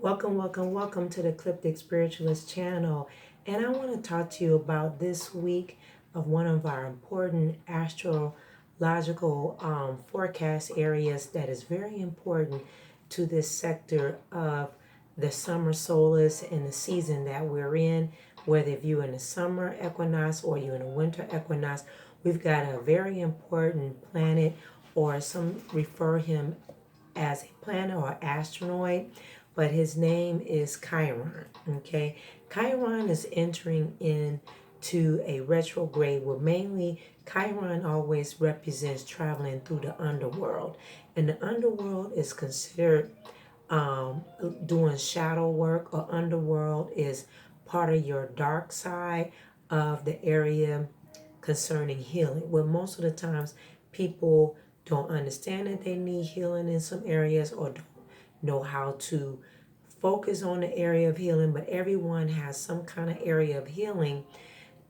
Welcome to the Ecliptic Spiritualist channel. And I want to talk to you about this week of one of our important astrological forecast areas that is very important to this sector of the summer solstice and the season that we're in. Whether if you're in the summer equinox or you're in a winter equinox, we've got a very important planet, or some refer him as a planet or asteroid, but his name is Chiron. Okay, Chiron is entering into a retrograde where mainly Chiron always represents traveling through the underworld, and the underworld is considered doing shadow work, or underworld is part of your dark side of the area concerning healing. Well, most of the times people don't understand that they need healing in some areas, or don't know how to focus on the area of healing, but everyone has some kind of area of healing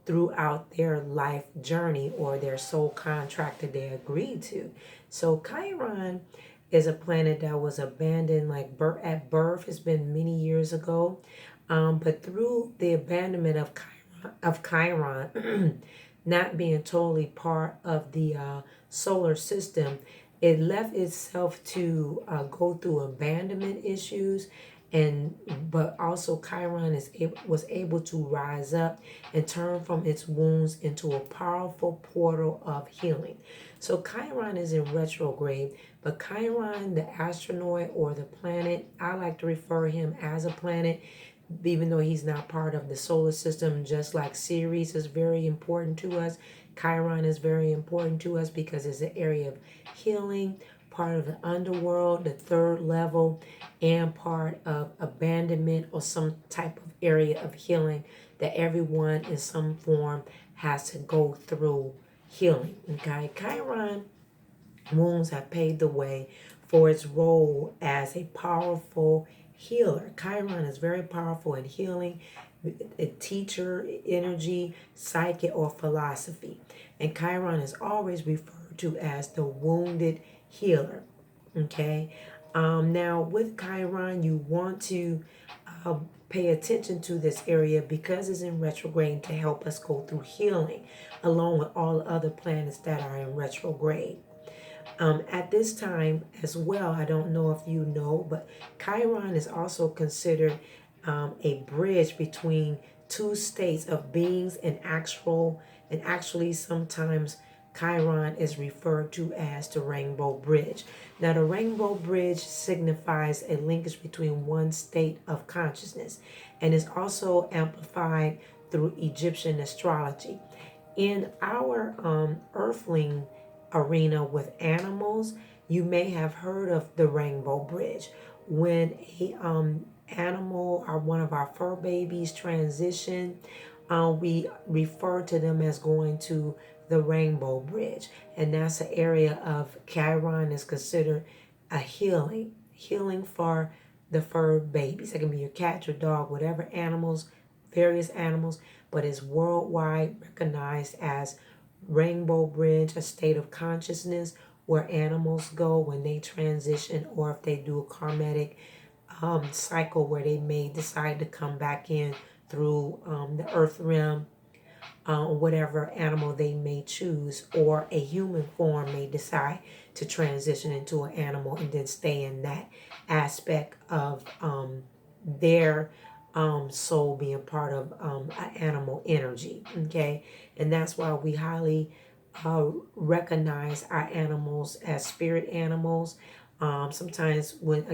throughout their life journey, or their soul contract that they agreed to. So Chiron is a planet that was abandoned at birth. It's been many years ago, but through the abandonment of Chiron not being totally part of the solar system, it left itself to go through abandonment issues. And but also Chiron was able to rise up and turn from its wounds into a powerful portal of healing. So Chiron is in retrograde, but Chiron, the astronaut or the planet, I like to refer him as a planet, even though he's not part of the solar system. Just like Ceres is very important to us, Chiron is very important to us because it's an area of healing, part of the underworld, the third level, and part of abandonment or some type of area of healing that everyone in some form has to go through healing. Okay, Chiron wounds have paved the way for its role as a powerful healer. Chiron is very powerful in healing, a teacher, energy, psyche, or philosophy. And Chiron is always referred to as the wounded healer. Okay. Now, with Chiron, you want to pay attention to this area because it's in retrograde to help us go through healing, along with all the other planets that are in retrograde. At this time as well, I don't know if you know, but Chiron is also considered a bridge between two states of beings, and actually sometimes Chiron is referred to as the Rainbow Bridge. Now, the Rainbow Bridge signifies a linkage between one state of consciousness, and is also amplified through Egyptian astrology. In our earthling arena with animals, you may have heard of the Rainbow Bridge. When a animal or one of our fur babies transition, we refer to them as going to the Rainbow Bridge, and that's an area of Chiron is considered a healing for the fur babies. It can be your cat, your dog, whatever animals, various animals, but it's worldwide recognized as Rainbow Bridge, a state of consciousness where animals go when they transition, or if they do a karmatic cycle where they may decide to come back in through the earth realm, whatever animal they may choose, or a human form may decide to transition into an animal and then stay in that aspect of their soul being part of animal energy. Okay, and that's why we highly recognize our animals as spirit animals. Sometimes when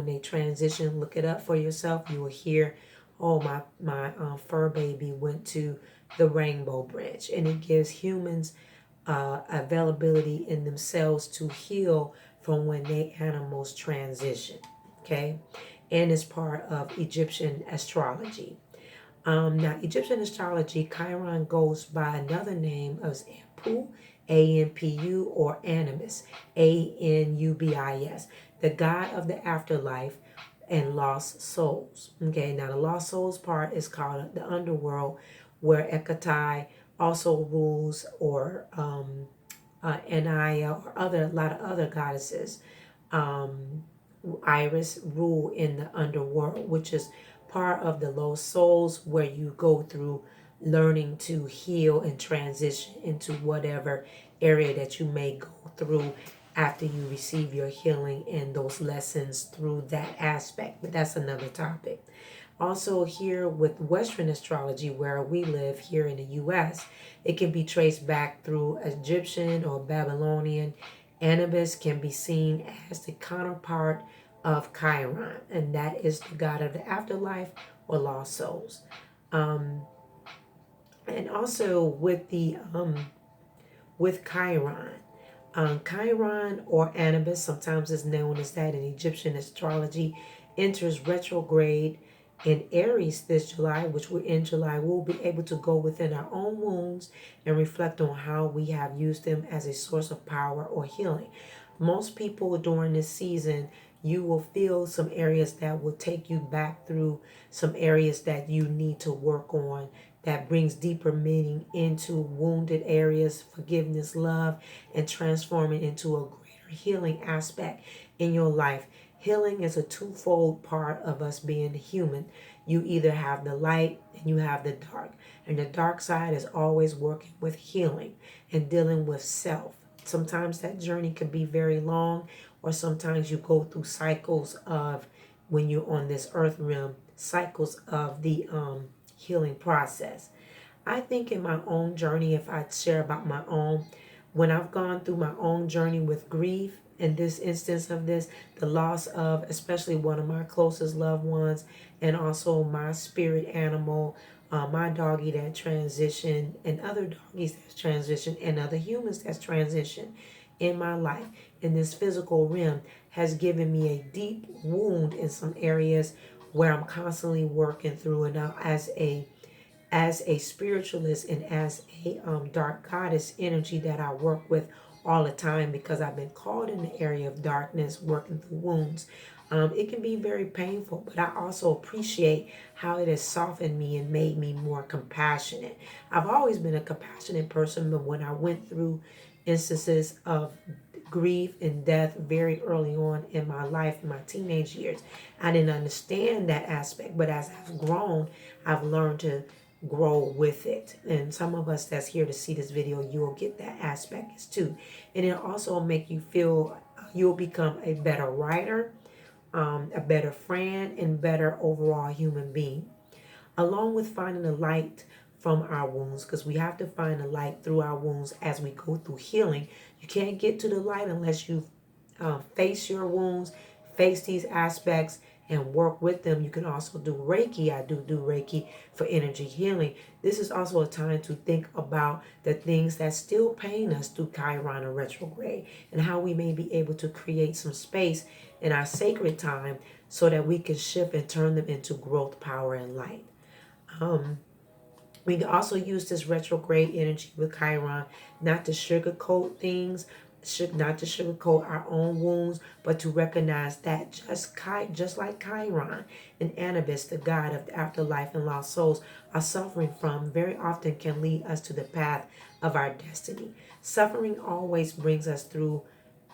they transition, look it up for yourself. You will hear, oh, my fur baby went to the Rainbow Bridge, and it gives humans availability in themselves to heal from when they animals transition. Okay, and is part of Egyptian astrology. Now, Egyptian astrology, Chiron goes by another name as Anpu, Anpu, or Animus, Anubis, the god of the afterlife and lost souls. Okay, now the lost souls part is called the underworld, where Hecate also rules, or Anaya, or a lot of other goddesses. Iris rule in the underworld, which is part of the low souls where you go through learning to heal and transition into whatever area that you may go through after you receive your healing and those lessons through that aspect. But that's another topic. Also, here with Western astrology, where we live here in the U.S., it can be traced back through Egyptian or Babylonian. Anubis can be seen as the counterpart of Chiron, and that is the god of the afterlife or lost souls. Um, and also with Chiron. Chiron or Anubis, sometimes is known as that in Egyptian astrology, enters retrograde in Aries this July, which we're in July. We'll be able to go within our own wounds and reflect on how we have used them as a source of power or healing. Most people during this season, you will feel some areas that will take you back through some areas that you need to work on, that brings deeper meaning into wounded areas, forgiveness, love, and transforming into a greater healing aspect in your life. Healing is a twofold part of us being human. You either have the light and you have the dark. And the dark side is always working with healing and dealing with self. Sometimes that journey can be very long, or sometimes you go through cycles of, when you're on this earth realm, cycles of the healing process. I think in my own journey, if I share about my own, when I've gone through my own journey with grief, in this instance of this, the loss of especially one of my closest loved ones, and also my spirit animal, my doggie that transitioned, and other doggies that's transitioned, and other humans that's transitioned in my life, in this physical realm, has given me a deep wound in some areas where I'm constantly working through. And now as a spiritualist and as a dark goddess energy that I work with all the time, because I've been called in the area of darkness, working through wounds. It can be very painful, but I also appreciate how it has softened me and made me more compassionate. I've always been a compassionate person, but when I went through instances of grief and death very early on in my life, in my teenage years, I didn't understand that aspect. But as I've grown, I've learned to grow with it. And some of us that's here to see this video, you will get that aspect too. And it'll also make you feel you'll become a better writer, a better friend, and better overall human being. Along with finding the light from our wounds, because we have to find the light through our wounds as we go through healing. You can't get to the light unless you face your wounds, face these aspects, and work with them. You can also do Reiki. I do Reiki for energy healing. This is also a time to think about the things that still pain us through Chiron retrograde, and how we may be able to create some space in our sacred time so that we can shift and turn them into growth, power, and light. We can also use this retrograde energy with Chiron not to sugarcoat things, not to sugarcoat our own wounds, but to recognize that just like Chiron and Anubis, the god of the afterlife and lost souls, are suffering from, very often can lead us to the path of our destiny. Suffering always brings us through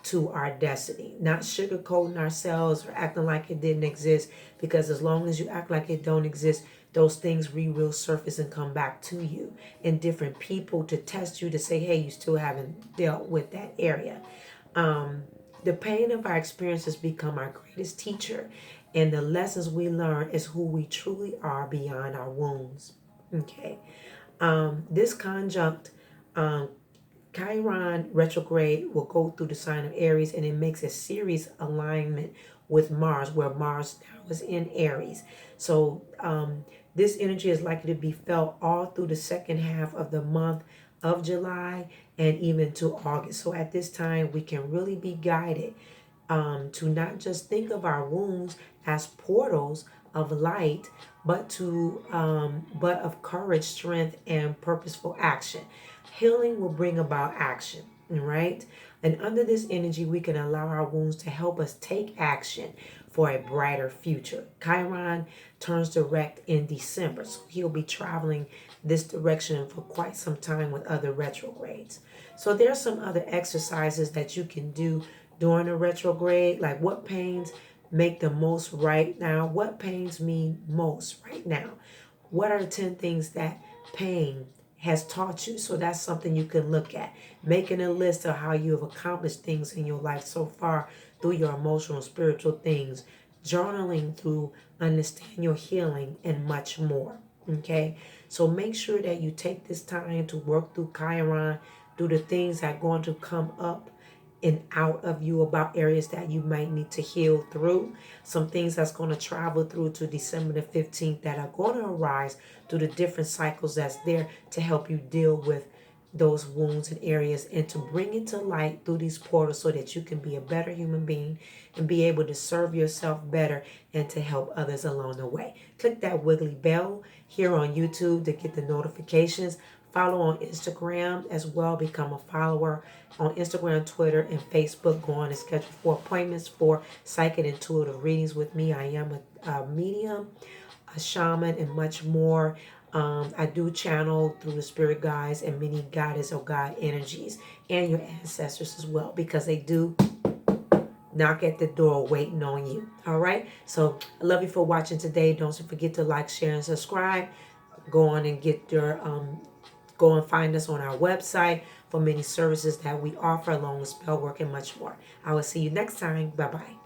to our destiny, not sugarcoating ourselves or acting like it didn't exist, because as long as you act like it don't exist, those things will surface and come back to you in different people to test you, to say, hey, you still haven't dealt with that area. The pain of our experiences become our greatest teacher, and the lessons we learn is who we truly are beyond our wounds. Okay. This conjunct Chiron retrograde will go through the sign of Aries, and it makes a series alignment with Mars, where Mars now is in Aries. So this energy is likely to be felt all through the second half of the month of July and even to August. So at this time, we can really be guided to not just think of our wounds as portals of light, but of courage, strength, and purposeful action. Healing will bring about action, right? And under this energy, we can allow our wounds to help us take action for a brighter future. Chiron turns direct in December, so he'll be traveling this direction for quite some time with other retrogrades. So there's some other exercises that you can do during a retrograde, like what pains make the most right now? What pains me most right now? What are 10 things that pain has taught you? So that's something you can look at. Making a list of how you have accomplished things in your life so far through your emotional, spiritual things. Journaling through understand your healing and much more. Okay? So make sure that you take this time to work through Chiron, do the things that are going to come up and out of you about areas that you might need to heal through. Some things that's going to travel through to December the 15th that are going to arise through the different cycles that's there to help you deal with those wounds and areas and to bring it to light through these portals so that you can be a better human being and be able to serve yourself better and to help others along the way. Click that wiggly bell here on YouTube to get the notifications. Follow on Instagram as well. Become a follower on Instagram, Twitter, and Facebook. Go on and schedule for appointments for psychic intuitive readings with me. I am a medium, a shaman, and much more. I do channel through the spirit guides and many goddess or god energies and your ancestors as well, because they do knock at the door waiting on you. All right. So I love you for watching today. Don't forget to like, share, and subscribe. Go on and get your go and find us on our website for many services that we offer along with spell work and much more. I will see you next time. Bye bye.